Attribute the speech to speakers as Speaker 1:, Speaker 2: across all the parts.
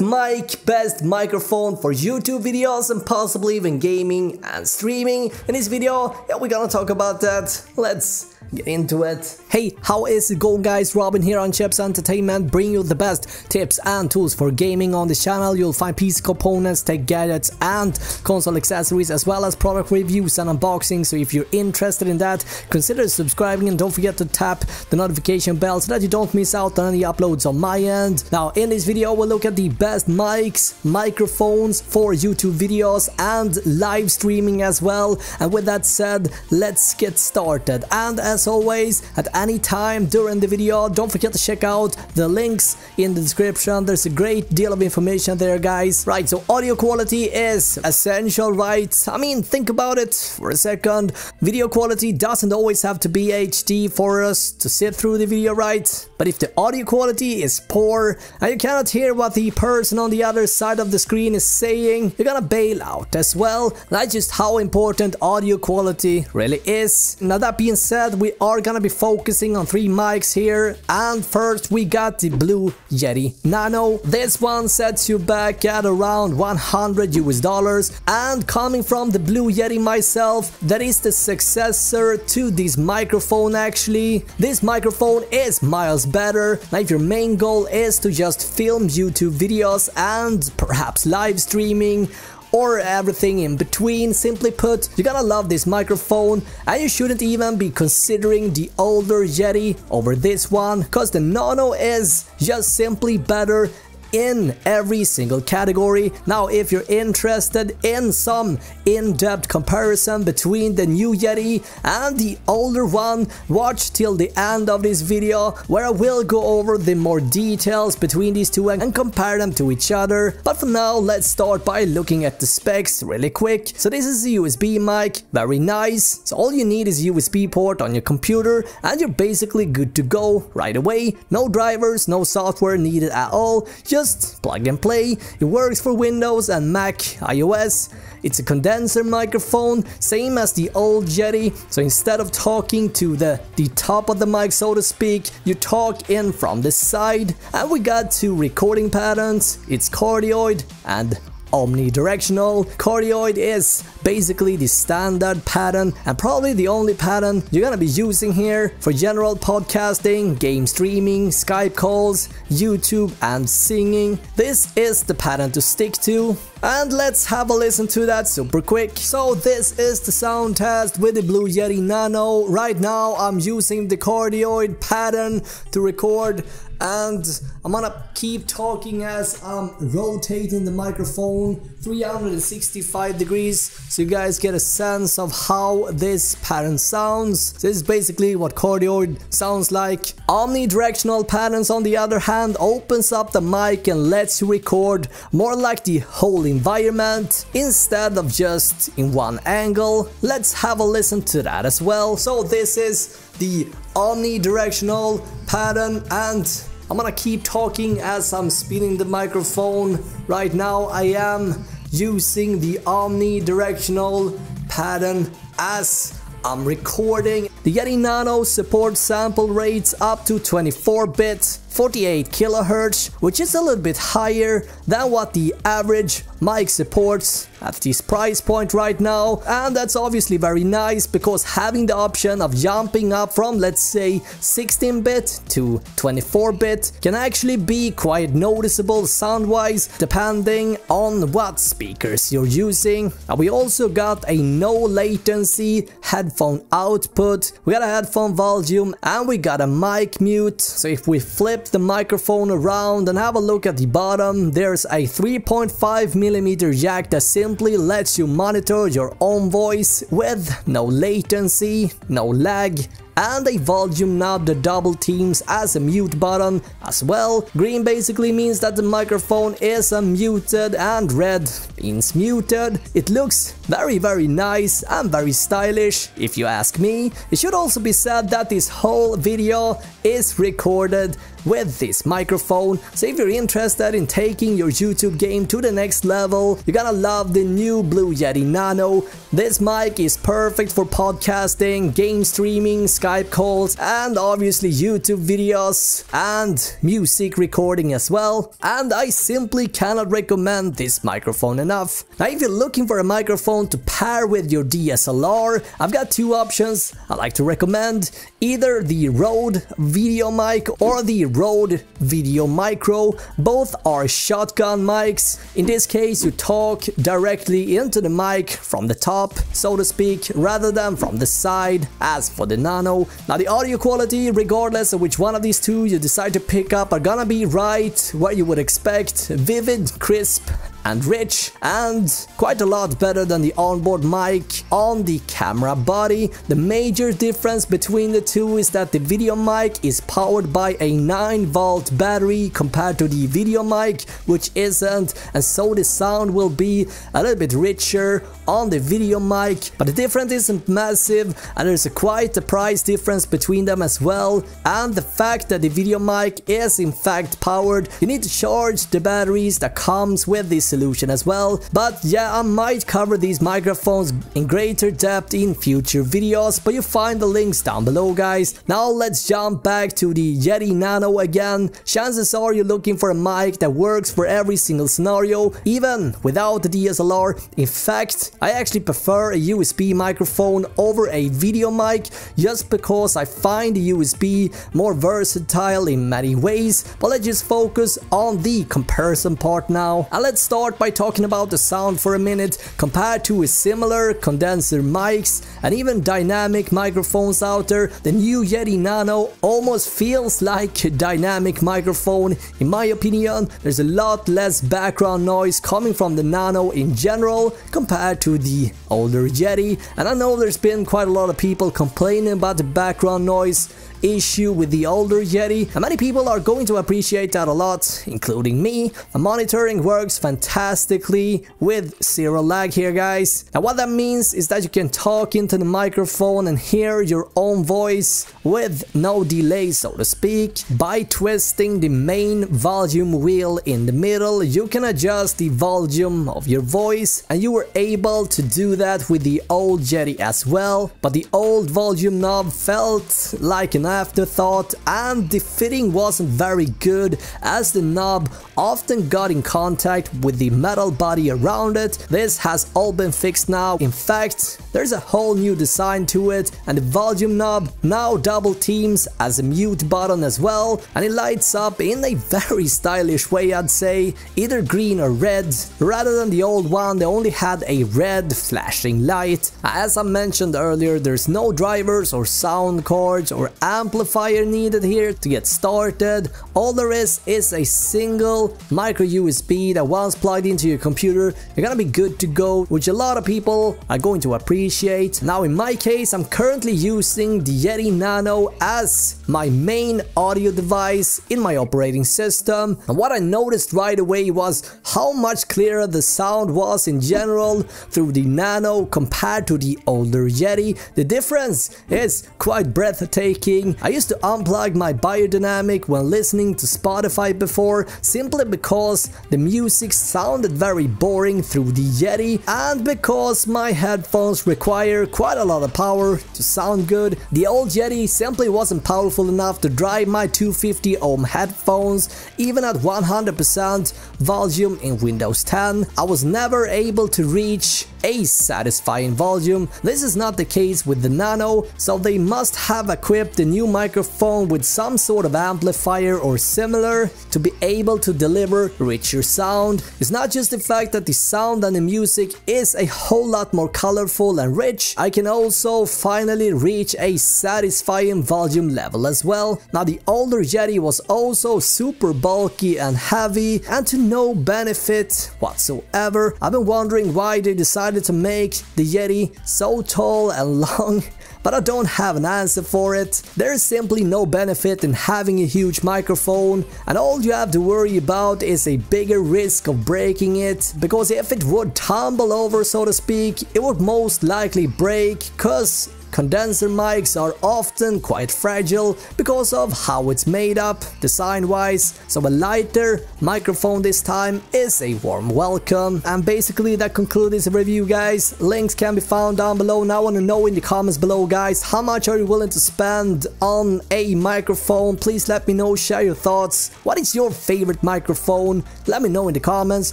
Speaker 1: mic, best microphone for YouTube videos and possibly even gaming and streaming. In this video, we're gonna talk about that. Let's get into it. Hey, how is it going, guys? Robin here on Chips Entertainment, bringing you the best tips and tools for gaming on this channel. You'll find PC components, tech gadgets and console accessories, as well as product reviews and unboxing. So if you're interested in that, consider subscribing and don't forget to tap the notification bell so that you don't miss out on any uploads on my end. Now in this video we'll look at the best mics, microphones for YouTube videos and live streaming as well. And with that said, let's get started. And as always, at any time during the video, don't forget to check out the links in the description. There's a great deal of information there, guys. Right, so audio quality is essential, right? I mean, think about it for a second. Video quality doesn't always have to be HD for us to sit through the video, right? But if the audio quality is poor and you cannot hear what the person on the other side of the screen is saying, you're gonna bail out as well. That's just how important audio quality really is. Now that being said, we are gonna be focusing on 3 mics here, and first we got the Blue Yeti Nano. This one sets you back at around $100 US, and coming from the Blue Yeti myself, that is the successor to this microphone. Actually, this microphone is miles better. Now if your main goal is to just film YouTube videos and perhaps live streaming or everything in between, simply put, you're gonna love this microphone, and you shouldn't even be considering the older Yeti over this one, cause the Nano is just simply better in every single category. Now if you're interested in some in-depth comparison between the new Yeti and the older one, watch till the end of this video where I will go over the more details between these two and compare them to each other. But for now, let's start by looking at the specs really quick. So this is a USB mic, very nice. So all you need is a USB port on your computer and you're basically good to go right away. No drivers, no software needed at all, just plug and play. It works for Windows and Mac iOS. It's a condenser microphone, same as the old Yeti. So instead of talking to the top of the mic, so to speak, you talk in from the side. And we got 2 recording patterns. It's cardioid and omnidirectional. Cardioid is basically the standard pattern and probably the only pattern you're gonna be using here for general podcasting, game streaming, Skype calls, YouTube and singing. This is the pattern to stick to. And let's have a listen to that super quick. So this is the sound test with the Blue Yeti Nano. Right now I'm using the cardioid pattern to record, and I'm gonna keep talking as I'm rotating the microphone 365 degrees so you guys get a sense of how this pattern sounds. This is basically what cardioid sounds like. Omnidirectional patterns, on the other hand, opens up the mic and lets you record more like the whole environment instead of just in one angle. Let's have a listen to that as well. So this is the omnidirectional pattern, and I'm gonna keep talking as I'm spinning the microphone. Right now I am using the omnidirectional pattern as I'm recording. The Yeti Nano supports sample rates up to 24-bit, 48 kHz, which is a little bit higher than what the average mic supports at this price point right now. And that's obviously very nice, because having the option of jumping up from, let's say, 16-bit to 24-bit can actually be quite noticeable sound-wise depending on what speakers you're using. And we also got a no latency headphone output, we got a headphone volume, and we got a mic mute. So if we flip the microphone around and have a look at the bottom, there's a 3.5mm jack that simply lets you monitor your own voice with no latency, no lag, and a volume knob that double teams as a mute button as well. Green basically means that the microphone is unmuted and red means muted. It looks very nice and very stylish if you ask me. It should also be said that this whole video is recorded with this microphone, so if you're interested in taking your YouTube game to the next level, you're gonna love the new Blue Yeti Nano. This mic is perfect for podcasting, game streaming, Skype calls, and obviously YouTube videos and music recording as well. And I simply cannot recommend this microphone enough. Now if you're looking for a microphone to pair with your DSLR, I've got two options I like to recommend. Either the Rode VideoMic or the Rode VideoMicro. Both are shotgun mics. In this case, you talk directly into the mic from the top, so to speak, rather than from the side as for the Nano. Now the audio quality, regardless of which one of these two you decide to pick up, are gonna be right where you would expect: vivid, crisp, and rich, and quite a lot better than the onboard mic on the camera body. The major difference between the two is that the VideoMic is powered by a 9-volt battery compared to the VideoMic, which isn't, and so the sound will be a little bit richer on the VideoMic, but the difference isn't massive, and there's quite a price difference between them as well. And the fact that the VideoMic is in fact powered, you need to charge the batteries that comes with this solution as well. But yeah, I might cover these microphones in greater depth in future videos, but you find the links down below, guys. Now let's jump back to the Yeti Nano again. Chances are you're looking for a mic that works for every single scenario, even without the DSLR. In fact, I actually prefer a USB microphone over a video mic, just because I find the USB more versatile in many ways. But let's just focus on the comparison part now, and let's start by talking about the sound for a minute. Compared to similar condenser mics and even dynamic microphones out there, the new Yeti Nano almost feels like a dynamic microphone. In my opinion, there's a lot less background noise coming from the Nano in general compared to the older Yeti, and I know there's been quite a lot of people complaining about the background noise issue with the older Yeti, and many people are going to appreciate that a lot, including me. The monitoring works fantastically with zero lag here, guys. And what that means is that you can talk into the microphone and hear your own voice with no delay, so to speak. By twisting the main volume wheel in the middle, you can adjust the volume of your voice, and you were able to do that with the old Yeti as well. But the old volume knob felt like an afterthought, and the fitting wasn't very good, as the knob often got in contact with the metal body around it. This has all been fixed now. In fact, there's a whole new design to it, and the volume knob now double teams as a mute button as well, and it lights up in a very stylish way, I'd say, either green or red, rather than the old one that only had a red flashing light. As I mentioned earlier, there's no drivers or sound cards or amplifier needed here to get started. All there is a single micro USB that once plugged into your computer, you're gonna be good to go, which a lot of people are going to appreciate. Now in my case, I'm currently using the Yeti Nano as my main audio device in my operating system, and what I noticed right away was how much clearer the sound was in general through the Nano compared to the older Yeti. The difference is quite breathtaking. I used to unplug my biodynamic when listening to Spotify before, simply because the music sounded very boring through the Yeti, and because my headphones require quite a lot of power to sound good. The old Yeti simply wasn't powerful enough to drive my 250 ohm headphones, even at 100% volume in Windows 10. I was never able to reach a satisfying volume. This is not the case with the Nano, so they must have equipped the new microphone with some sort of amplifier or similar to be able to deliver richer sound. It's not just the fact that the sound and the music is a whole lot more colorful and rich, I can also finally reach a satisfying volume level as well. Now the older Yeti was also super bulky and heavy, and to no benefit whatsoever. I've been wondering why they decided to make the Yeti so tall and long, but I don't have an answer for it. There is simply no benefit in having a huge microphone, and all you have to worry about is a bigger risk of breaking it, because if it would tumble over, so to speak, it would most likely break, cause condenser mics are often quite fragile because of how it's made up design-wise, so a lighter microphone this time is a warm welcome. And basically that concludes this review, guys. Links can be found down below. Now I want to know in the comments below, guys, how much are you willing to spend on a microphone? Please let me know, share your thoughts. What is your favorite microphone? Let me know in the comments.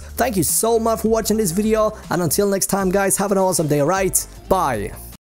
Speaker 1: Thank you so much for watching this video, and until next time, guys, have an awesome day, alright? Bye!